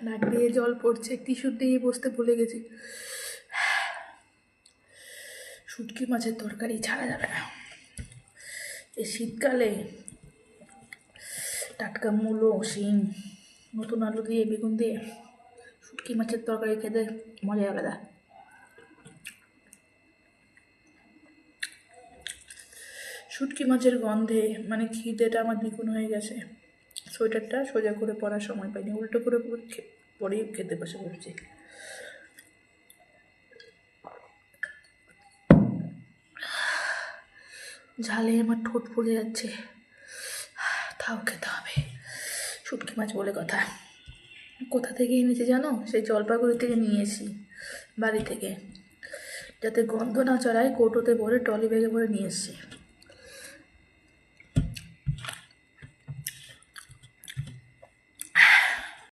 নাক দিয়ে জল পড়ছে, টিস্যু দিয়ে বসতে ভুলে গেছি। শুটকি মাছের তরকারি ছাড়া যাবে না এই শীতকালে। টাটকা মূলো, শিম, নতুন আলু দিয়ে, বেগুন দিয়ে শুটকি মাছের তরকারি খেতে মজা আলাদা। শুটকি মাছের গন্ধে মানে খিদেটা আমার দ্বিগুণ হয়ে গেছে। সোয়েটারটা সোজা করে পরার সময় পাইনি, উল্টো করে পরেই খেতে বসে পড়ছি। ঝালে আমার ঠোঁট ফুলে যাচ্ছে, তাও খেতে হবে। শুটকি মাছ বলে কথা। কোথা থেকে এনেছি জানো? সেই জলপাইগুড়ি থেকে নিয়ে এসি, বাড়ি থেকে, যাতে গন্ধ না চড়ায় কৌটোতে ভরে ট্রলি ব্যাগে ভরে নিয়ে এসছি।